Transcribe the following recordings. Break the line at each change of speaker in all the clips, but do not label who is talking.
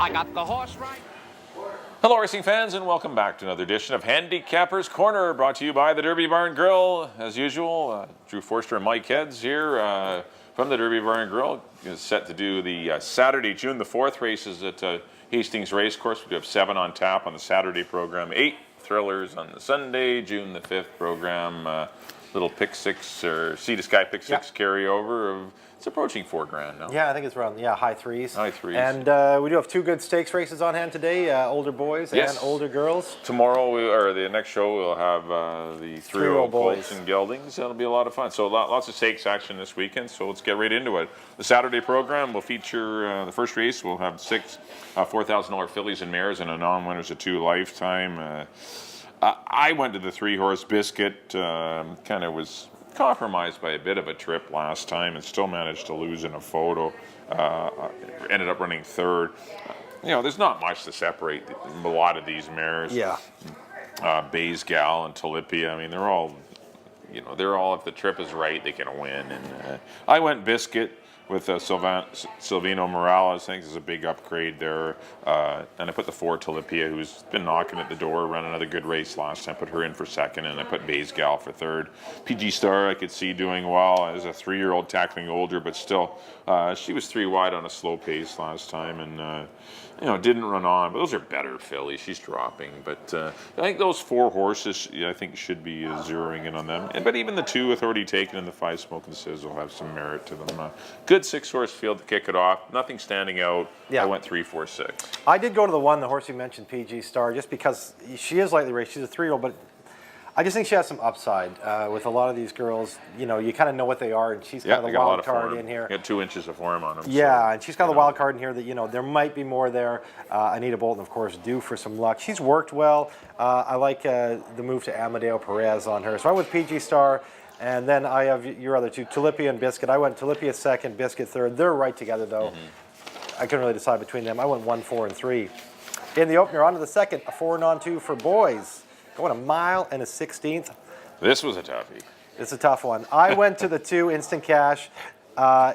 I got the horse right.
Hello racing fans, and welcome back to another edition of Handicappers Corner, brought to you by the Derby Barn Grill. As usual, Drew Forster and Mike Heads here from the Derby Barn Grill, set to do the Saturday, June the 4th races at Hastings Racecourse. We do have 7 on tap on the Saturday program, 8 thrillers on the Sunday, June the 5th program. Little pick 6 or Sea to Sky pick 6 carryover of, it's approaching $4,000 now.
Yeah, I think it's around high threes.
High threes.
And we do have 2 good stakes races on hand today, older boys and older girls.
Tomorrow, or the next show, we'll have the 3-year-old Colts and Geldings. That'll be a lot of fun. So lots of stakes action this weekend, so let's get right into it. The Saturday program will feature the first race. We'll have 6 $4,000 fillies and mares and a non-winners of 2 lifetime. I went to the 3-horse Biscuit, kind of was compromised by a bit of a trip last time and still managed to lose in a photo. Ended up running 3rd. There's not much to separate a lot of these mares.
Yeah.
Bayes Gal and Talipia, I mean, they're all, if the trip is right, they can win. And I went Biscuit with Silvino Morales. I think this is a big upgrade there. And I put the 4 Talipia, who's been knocking at the door, ran another good race last time. Put her in for 2nd, and I put Bayes Gal for 3rd. PG Star I could see doing well as a 3-year-old, tackling older, but still, she was 3 wide on a slow pace last time, and didn't run on. But those are better fillies. She's dropping, but I think those 4 horses, I think should be zeroing in on them. But even the 2 Authority Taken and the 5 Smoking Sizzle have some merit to them. Good 6-horse field to kick it off. Nothing standing out.
Yeah.
I went 3, 4, 6.
I did go to the horse you mentioned, PG Star, just because she is lightly raced. She's a 3-year-old, but I just think she has some upside with a lot of these girls. You kind of know what they are, and she's kind of the wild card in here.
Got 2 inches of form on them.
Yeah, and she's kind of the wild card in here that, there might be more there. Anita Bolton, of course, due for some luck. She's worked well. I like the move to Amadeo Perez on her. So I went with PG Star, and then I have your other 2, Talipia and Biscuit. I went Talipia 2nd, Biscuit 3rd. They're right together, though. I couldn't really decide between them. I went 1, 4, and 3. In the opener, on to the 2nd, a 4-on-2 for boys. Going 1 mile and a 16th.
This was a toughie.
It's a tough one. I went to the 2, Instant Cash.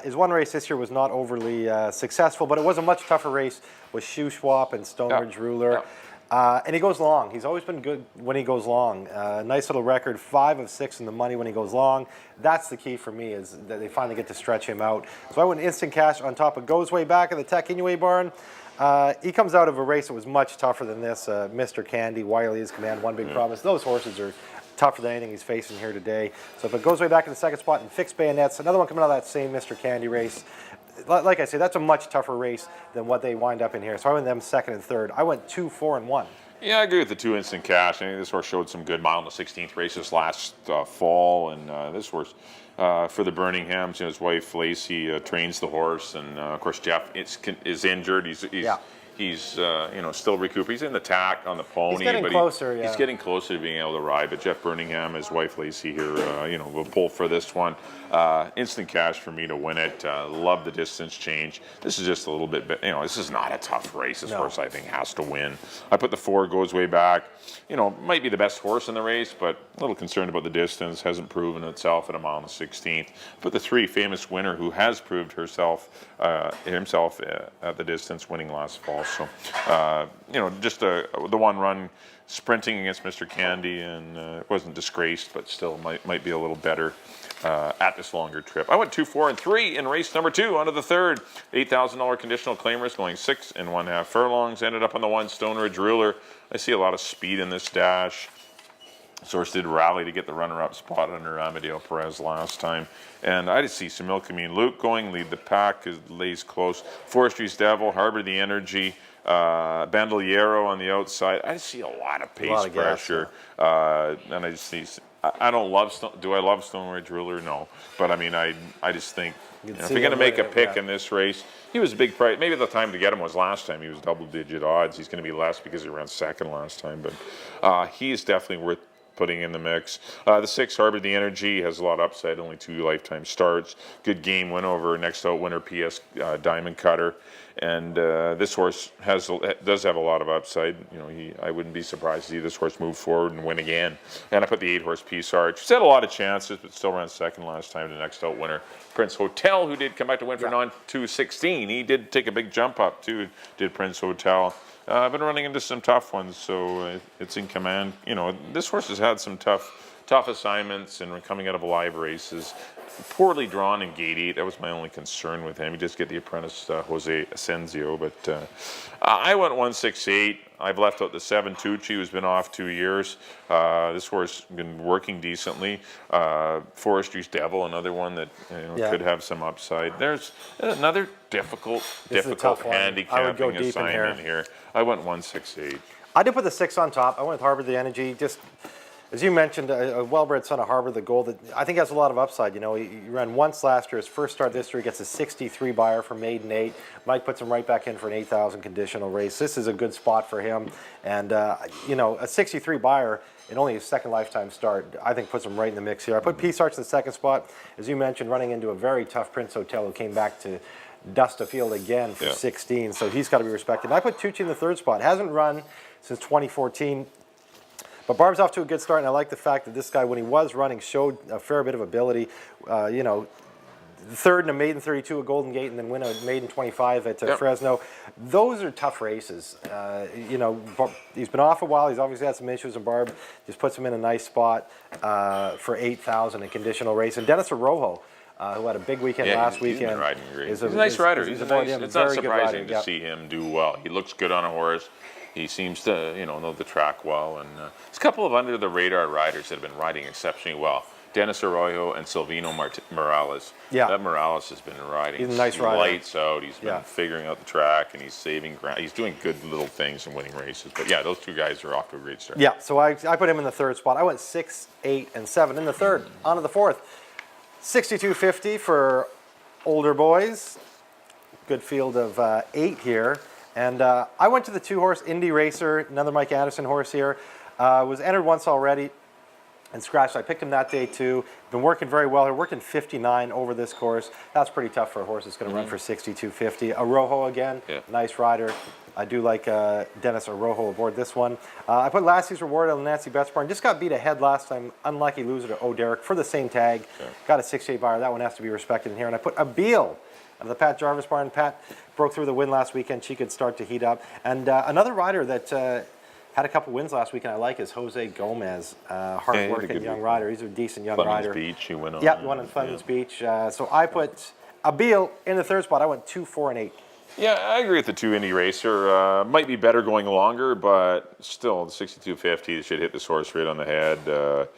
His one race this year was not overly successful, but it was a much tougher race with Shoe Swap and Stonebridge Ruler. And he goes long. He's always been good when he goes long. Nice little record, 5 of 6 in the money when he goes long. That's the key for me, is that they finally get to stretch him out. So I went Instant Cash on top of Goes Way Back in the Tech Inouye barn. He comes out of a race that was much tougher than this. Mr. Candy, Wiley is command, One Big Promise. Those horses are tougher than anything he's facing here today. So if it goes way back in the 2nd spot and Fixed Bayonets, another one coming out of that same Mr. Candy race. Like I say, that's a much tougher race than what they wind up in here. So I went them 2nd and 3rd. I went 2, 4, and 1.
Yeah, I agree with the 2 Instant Cash. I think this horse showed some good mile in the 16th races last fall, and this horse for the Birminghams, his wife Lacey trains the horse, and of course Jeff is injured. He's still recuperating. He's in the tack on the pony. He's getting
closer,
He's getting closer to being able to ride. But Jeff Birmingham, his wife Lacey here, will pull for this one. Instant Cash for me to win it. Love the distance change. This is just a little bit, this is not a tough race. This horse, I think, has to win. I put the 4 Goes Way Back. Might be the best horse in the race, but a little concerned about the distance. Hasn't proven itself at 1 mile and the 16th. Put the 3 Famous Winner, who has proved himself at the distance, winning last fall. So, just the 1 run sprinting against Mr. Candy, and it wasn't disgraced, but still might be a little better at this longer trip. I went 2, 4, and 3 in race number 2, onto the 3rd. $8,000 conditional claimers going 6 1/2 furlongs. Ended up on the 1 Stonebridge Ruler. I see a lot of speed in this dash. Source did rally to get the runner-up spot under Amadeo Perez last time. And I just see Similkameen Luke going, lead the pack, lays close. Forestry's Devil, Harbor the Energy, Bandoliero on the outside. I just see a lot of pace pressure. And I just see, I don't love, do I love Stonebridge Ruler? No. But I mean, I just think, if you're going to make a pick in this race, he was a big price. Maybe the time to get him was last time. He was double-digit odds. He's going to be less because he ran 2nd last time. But he is definitely worth putting in the mix. The 6, Harbor the Energy, has a lot of upside, only 2 lifetime starts. Good game win over next out winner PS Diamond Cutter. And this horse does have a lot of upside. You know, I wouldn't be surprised to see this horse move forward and win again. And I put the 8 horse Peace Arch. He's had a lot of chances, but still ran second last time to next out winner Prince Hotel, who did come back to win for 9-2-16. He did take a big jump up too, did Prince Hotel. I've been running into some tough ones, so it's in command. You know, this horse has had some tough assignments and coming out of live races. Poorly drawn in gate 8. That was my only concern with him. He just get the apprentice Jose Asensio, but I went 1-6-8. I've left out the 7 Tucci, who's been off 2 years. This horse has been working decently. Forestry's Devil, another one that could have some upside. There's another difficult handicapping assignment here. I went 1-6-8.
I did put the 6 on top. I went with Harbor the Energy. Just as you mentioned, a well-bred son of Harbor the Gold that I think has a lot of upside. You know, he ran once last year. His first start this year, gets a 63 buyer for maiden 8. Mike puts him right back in for an 8,000 conditional race. This is a good spot for him. And, you know, a 63 buyer in only his second lifetime start, I think puts him right in the mix here. I put Peace Arch in the second spot. As you mentioned, running into a very tough Prince Hotel who came back to dust a field again for 16. So he's got to be respected. I put Tucci in the third spot. Hasn't run since 2014. But Barb's off to a good start, and I like the fact that this guy, when he was running, showed a fair bit of ability. You know, third in a maiden 32 at Golden Gate, and then win a maiden 25 at Fresno. Those are tough races. You know, he's been off a while. He's obviously had some issues, and Barb just puts him in a nice spot for 8,000 in conditional race. And Dennis Arrojo, who had a big weekend last weekend.
He's been riding great. He's a nice rider. It's not surprising to see him do well. He looks good on a horse. He seems to, know the track well, and there's a couple of under-the-radar riders that have been riding exceptionally well. Dennis Arroyo and Silvino Morales.
Yeah.
That Morales has been riding.
He's a nice rider.
Lights out. He's been figuring out the track, and he's saving ground. He's doing good little things and winning races. But yeah, those two guys are off to a great start.
Yeah, so I put him in the third spot. I went 6, 8, and 7 in the third. On to the fourth. 62.50 for older boys. Good field of 8 here. And I went to the 2-horse Indy Racer, another Mike Anderson horse here. Was entered once already and scratched. I picked him that day too. Been working very well. He worked in 59 over this course. That's pretty tough for a horse that's going to run for 62.50. Arrojo again, nice rider. I do like Dennis Arrojo aboard this one. I put last year's reward on Nancy Betts Barn. Just got beat ahead last time. Unlucky loser to O'Derrick for the same tag. Got a 68 buyer. That one has to be respected in here. And I put Abil of the Pat Jarvis Barn. Pat broke through the win last weekend. She could start to heat up. And another rider that had a couple wins last weekend I like is Jose Gomez. Hard-working young rider. He's a decent young rider.
Beach, he went on.
Yeah, he won in Clemens Beach. So I put Abil in the third spot. I went 2, 4, and 8.
Yeah, I agree with the 2 Indy Racer. Might be better going longer, but still, the 62.50 should hit this horse right on the head.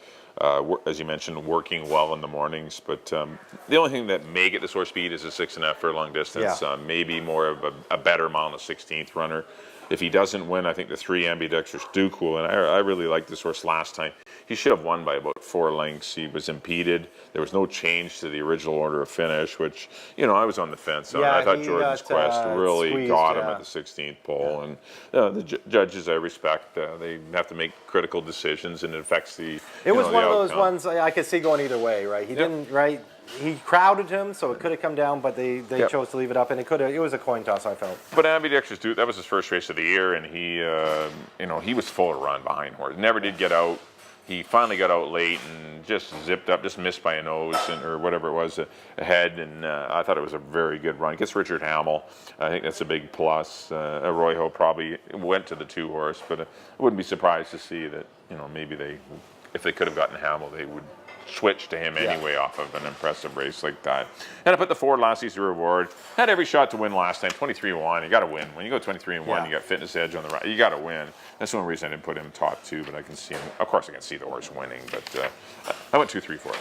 As you mentioned, working well in the mornings. But the only thing that may get this horse speed is a 6.5 furlong distance. Maybe more of a better mile on the 16th runner. If he doesn't win, I think the 3 Ambidextrous do cool. And I really liked this horse last time. He should have won by about 4 lengths. He was impeded. There was no change to the original order of finish, which, I was on the fence on. I thought Jordan's Quest really got him at the 16th pole. And the judges I respect, they have to make critical decisions, and it affects the
It was one of those ones I could see going either way, right? He didn't, right? He crowded him, so it could have come down, but they chose to leave it up, and it was a coin toss, I felt.
But Ambidextrous Duke, that was his first race of the year, and he was full of run behind horse. Never did get out. He finally got out late and just zipped up, just missed by a nose or whatever it was ahead, and I thought it was a very good run. Gets Richard Hamill. I think that's a big plus. Arroyo probably went to the 2-horse, but I wouldn't be surprised to see that, maybe if they could have gotten Hamill, they would switch to him anyway off of an impressive race like that. And I put the 4 last season reward. Had every shot to win last time. 23-1. You got to win. When you go 23-1, you got fitness edge on the right. You got to win. That's the only reason I didn't put him top 2, but I can see him. Of course, I can see the horse winning, but I went 2, 3, 4.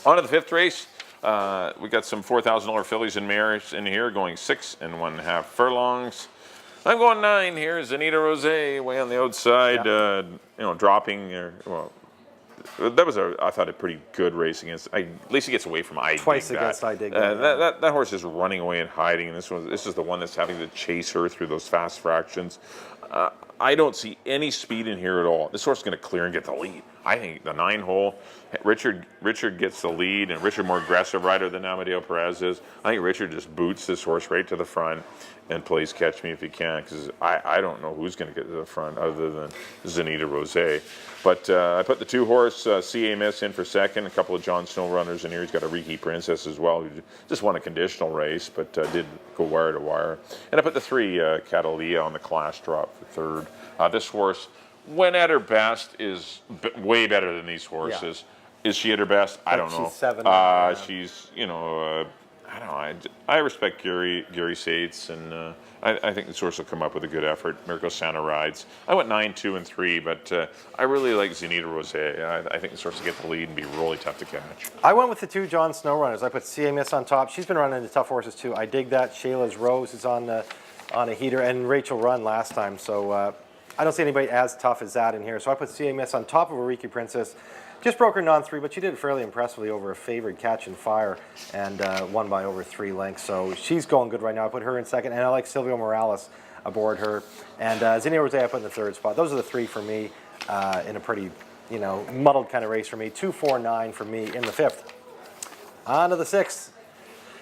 On to the 5th race. We got some $4,000 fillies and mares in here going 6 1/2 furlongs. I'm going 9 here. Zanita Rose way on the outside, dropping. That was I thought, a pretty good race against. At least he gets away from I.
Twice against I. Dig.
That horse is running away and hiding, and this is the one that's having to chase her through those fast fractions. I don't see any speed in here at all. This horse is going to clear and get the lead. I think the 9-hole, Richard gets the lead, and Richard more aggressive rider than Amadeo Perez is. I think Richard just boots this horse right to the front and plays Catch Me If You Can, because I don't know who's going to get to the front other than Zanita Rosé. But I put the 2-horse CA Miss in for second. A couple of John Snow runners in here. He's got a Riki Princess as well, who just won a conditional race, but did go wire to wire. And I put the 3 Catalia on the class drop for third. This horse, when at her best, is way better than these horses. Yeah. Is she at her best? I don't know.
She's 7.
She's, I don't know. I respect Gary Sates, and I think this horse will come up with a good effort. Mirko Santa rides. I went 9, 2, and 3, but I really like Zanita Rosé. I think this horse will get the lead and be really tough to catch. I
went with the 2 John Snow runners. I put CA Miss on top. She's been running into tough horses too. I dig that. Shayla's Rose is on a heater, and Rachel Run last time. So I don't see anybody as tough as that in here. So I put CA Miss on top of a Riki Princess. Just broke her non-3, but she did it fairly impressively over a favored Catch and Fire, and won by over 3 lengths. So she's going good right now. I put her in second, and I like Silvio Morales aboard her. And Zinnia Rosé I put in the 3rd spot. Those are the 3 for me in a pretty, muddled kind of race for me. 2, 4, 9 for me in the 5th. On to the 6th.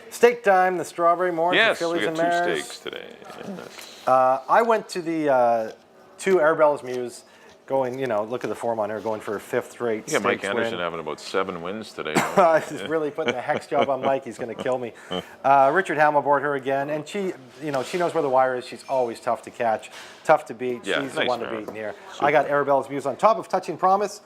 Stake time, the Strawberry Morn for fillies and mares.
Yes, we got 2 stakes today. Yes.
I went to the 2 Arabella's Muse. Going, look at the form on her, going for a 5th straight.
Yeah, Mike Anderson having about 7 wins today.
He's really putting a hex job on Mike. He's going to kill me. Richard Ham aboard her again, and she knows where the wire is. She's always tough to catch, tough to beat.
Yeah,
she's
nice
the one to
mare.
beat in here.
Super.
I got Arabella's Muse on top of Touching Promise.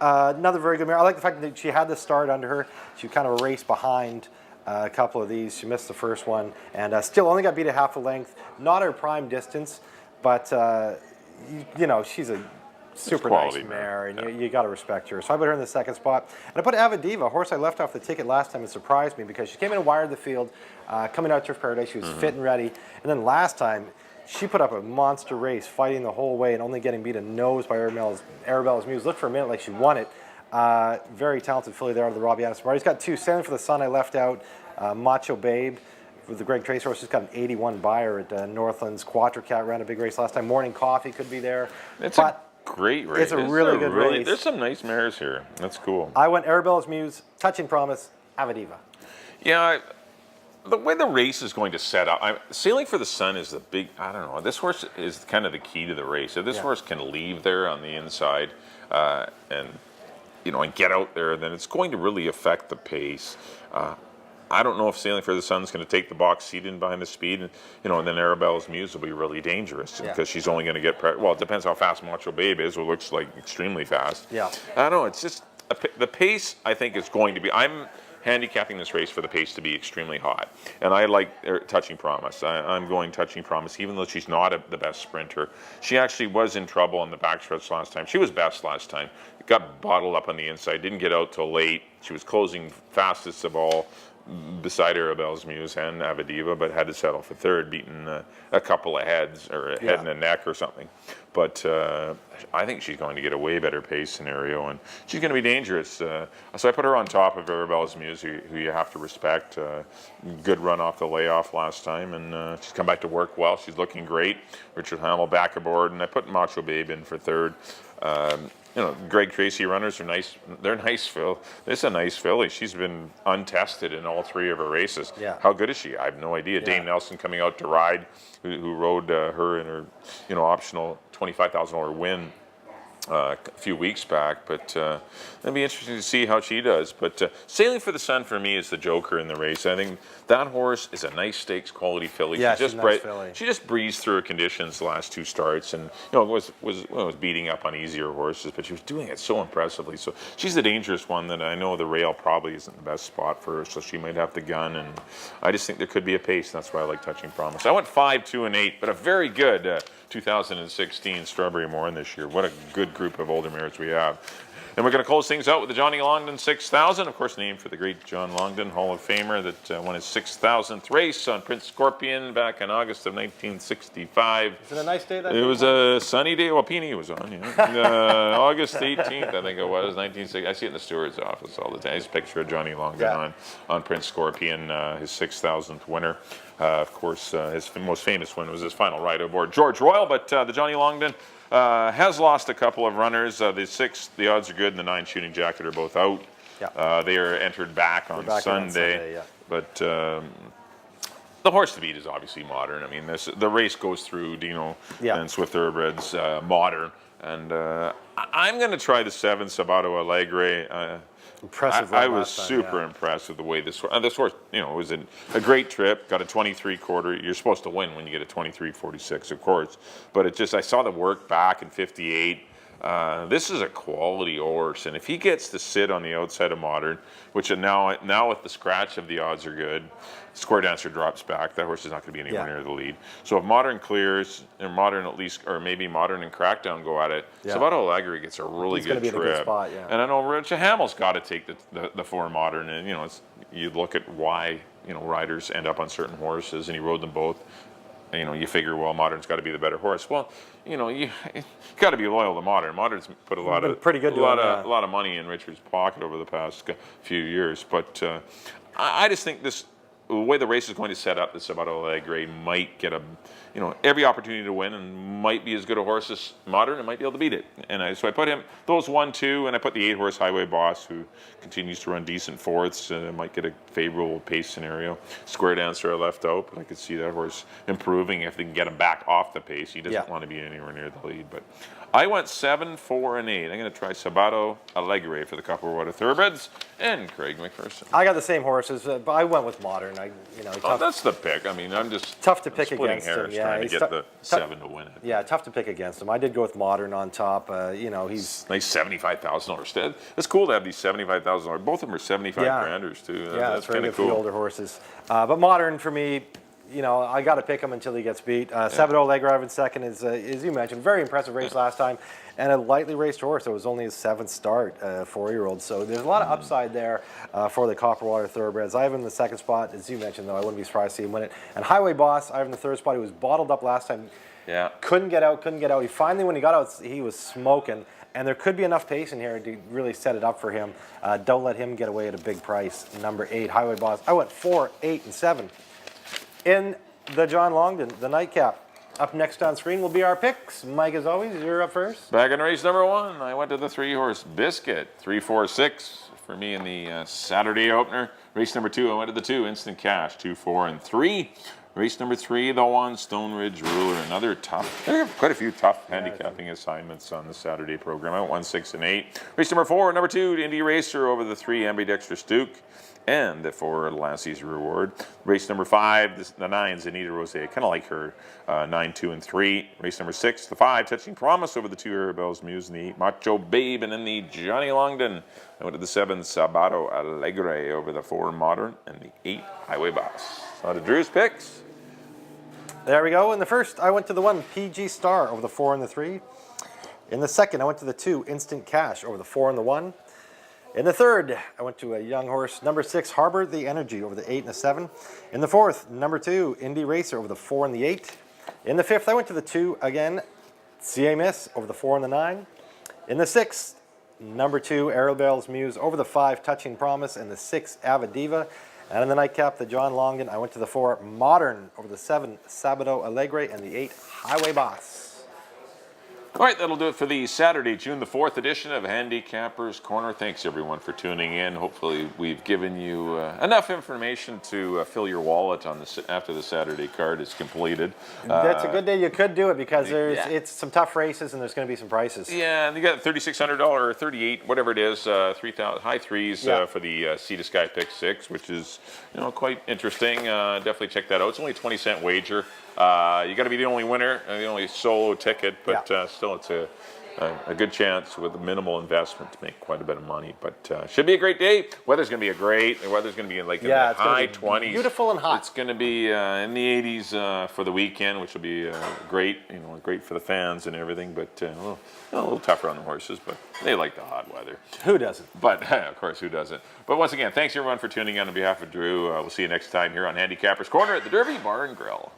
Another very good mare. I like the fact that she had the start under her. She kind of raced behind a couple of these. She missed the first one, and still only got beat a half a length. Not her prime distance, but she's a super nice mare, and you got to respect her. So I put her in the 2nd spot. And I put Avadiva, a horse I left off the ticket last time. It surprised me because she came in and wired the field, coming out of Turf Paradise. She was fit and ready. And then last time, she put up a monster race, fighting the whole way and only getting beat a nose by Arabella's Muse. Looked for a minute like she won it. Very talented filly there out of the Robbie Anderson. He's got 2. Sailing for the Sun I left out. Macho Babe with the Greg Trace horse. She's got an 81 buyer at Northlands. Quadracat ran a big race last time. Morning Coffee could be there.
Great race.
It's a really good race.
There's some nice mares here. That's cool.
I went Arabella's Muse, Touching Promise, Avadiva.
Yeah, the way the race is going to set up, Sailing for the Sun is the big, I don't know, this horse is kind of the key to the race. If this horse can leave there on the inside and get out there, then it's going to really affect the pace. I don't know if Sailing for the Sun is going to take the box seat in behind the speed, and then Arabella's Muse will be really dangerous because she's only going to get it depends how fast Macho Babe is. It looks like extremely fast.
Yeah.
I don't know. It's just the pace. I think is going to be. I'm handicapping this race for the pace to be extremely hot, and I like Touching Promise. I'm going Touching Promise, even though she's not the best sprinter. She actually was in trouble on the backstretch last time. She was best last time. Got bottled up on the inside. Didn't get out till late. She was closing fastest of all, beside Arabella's Muse and Avadiva, but had to settle for 3rd, beating a couple of heads or a head and a neck or something. But I think she's going to get a way better pace scenario, and she's going to be dangerous. So I put her on top of Arabella's Muse, who you have to respect. Good run off the layoff last time, and she's come back to work well. She's looking great. Richard Hamill back aboard, and I put Macho Babe in for 3rd. Greg Tracy runners are nice. They're nice, Phil. This is a nice filly. She's been untested in all 3 of her races.
Yeah.
How good is she? I have no idea. Yeah. Dane Nelson coming out to ride, who rode her in her, optional $25,000 win a few weeks back, but it'll be interesting to see how she does. But Sailing for the Sun for me is the joker in the race. I think that horse is a nice stakes quality filly.
Yeah, she's a nice filly.
She just breezed through her conditions the last 2 starts, and was beating up on easier horses, but she was doing it so impressively. So she's the dangerous one that I know the rail probably isn't the best spot for her, so she might have to gun. And I just think there could be a pace. That's why I like Touching Promise. I went 5, 2, and 8, but a very good 2016 Strawberry Morn this year. What a good group of older mares we have. And we're going to close things out with the Johnny Longden 6000, of course named for the great John Longden, Hall of Famer, that won his 6,000th race on Prince Scorpion back in August of 1965.
Is it a nice day that day?
It was a sunny day. Well, Peony was on, August 18th, I think it was, 1960. I see it in the steward's office all the time. It's a picture of Johnny Longden on Prince Scorpion, his 6,000th winner. Of course, his most famous win was his final ride aboard George Royal, but the Johnny Longden Has lost a couple of runners. The 6, the odds are good, and the 9 Shooting Jacket are both out.
Yeah.
They are entered back on Sunday.
Yeah.
But the horse to beat is obviously Modern. I mean, the race goes through Dino and Swift Thoroughbreds Modern. And I'm going to try the 7, Sabato Alegre.
Impressive.
I was super impressed with the way this horse, was a great trip. Got a 23 quarter. You're supposed to win when you get a 23.46, of course. But I saw the work back in 58. This is a quality horse, and if he gets to sit on the outside of Modern, which now with the scratch of the odds are good, Square Dancer drops back. That horse is not going to be anywhere near the lead. So if Modern clears, and Modern at least, or maybe Modern and Crackdown go at it, Sabato Alegre gets a really good trip.
In a good spot,
And I know Richard Hamill's got to take the 4 Modern, and you look at why riders end up on certain horses, and he rode them both. You figure, well, Modern's got to be the better horse. Well, you got to be loyal to Modern. Modern's put a lot of money in Richard's pocket over the past few years. But I just think the way the race is going to set up, the Sabato Alegre might get every opportunity to win, and might be as good a horse as Modern, and might be able to beat it. And so I put those 1, 2, and I put the 8 horse Highway Boss, who continues to run decent fourths, and might get a favorable pace scenario. Square Dancer I left out, but I could see that horse improving if they can get him back off the pace. He doesn't want to be anywhere near the lead. But I went 7, 4, and 8. I'm going to try Sabato Alegre for the Couple Water Thoroughbreds, and Craig McPherson.
I got the same horses, but I went with Modern.
That's the pick. I mean, I'm just
tough to pick against him.
Trying to get the 7 to win it.
Yeah, tough to pick against him. I did go with Modern on top. He's
nice $75,000. It's cool to have these $75,000. Both of them are 75 granders too.
That's very good for the older horses. But Modern for me, I got to pick him until he gets beat. Sabato Alegre in second is, as you mentioned, very impressive race last time, and a lightly raced horse. It was only his 7th start, 4-year-old. So there's a lot of upside there for the Copperwater Thoroughbreds. I have him in the 2nd spot, as you mentioned, though. I wouldn't be surprised to see him win it. And Highway Boss, I have him in the 3rd spot. He was bottled up last time.
Yeah.
Couldn't get out. He finally, when he got out, he was smoking. And there could be enough pace in here to really set it up for him. Don't let him get away at a big price. Number 8, Highway Boss. I went 4, 8, and 7. In the John Longden, the nightcap. Up next on screen will be our picks. Mike, as always, you're up first.
Back in race number 1, I went to the 3 horse Biscuit. 3, 4, 6 for me in the Saturday opener. Race number 2, I went to the 2 Instant Cash. 2, 4, and 3. Race number 3, the 1 Stone Ridge Ruler. Another tough. There are quite a few tough handicapping assignments on the Saturday program. I went 1, 6, and 8. Race number 4, number 2 Indy Racer over the 3 Ambidextrous Duke. And the 4 Lassie's Reward. Race number 5, the 9's Anita Rose. Kind of like her 9, 2, and 3. Race number 6, the 5 Touching Promise over the 2 Arabelle's Muse and the 8 Macho Babe. And then the Johnny Longden. I went to the 7 Sabato Alegre over the 4 Modern and the 8 Highway Boss. So to Drew's picks.
There we go. In the 1st, I went to the 1 PG Star over the 4 and the 3. In the 2nd, I went to the 2 Instant Cash over the 4 and the 1. In the 3rd, I went to a young horse, number 6, Harbor the Energy over the 8 and the 7. In the 4th, number 2, Indy Racer over the 4 and the 8. In the 5th, I went to the 2 again, CA Miss over the 4 and the 9. In the 6th, number 2, Arabelle's Muse over the 5, Touching Promise, and the 6, Avadiva. And in the nightcap, the John Longden, I went to the 4, Modern over the 7, Sabato Alegre, and the 8, Highway Boss.
All right, that'll do it for the Saturday, June the 4th edition of Handicappers Corner. Thanks, everyone, for tuning in. Hopefully, we've given you enough information to fill your wallet on after the Saturday card is completed.
That's a good day. You could do it because it's some tough races and there's going to be some prices.
Yeah, and you got $3,600 or $38, whatever it is, 3,000 high threes for the Sea to Sky Pick 6, which is quite interesting. Definitely check that out. It's only a 20-cent wager. You got to be the only winner, the only solo ticket, but still, it's a good chance with a minimal investment to make quite a bit of money. But should be a great day. Weather's going to be great. The weather's going to be in the high 20s.
Beautiful and hot.
It's going to be in the 80s for the weekend, which will be great. Great for the fans and everything. But a little tougher on the horses, but they like the hot weather.
Who doesn't?
But of course, who doesn't? But once again, thanks everyone for tuning in on behalf of Drew. We'll see you next time here on Handicappers Corner at the Derby Bar and Grill.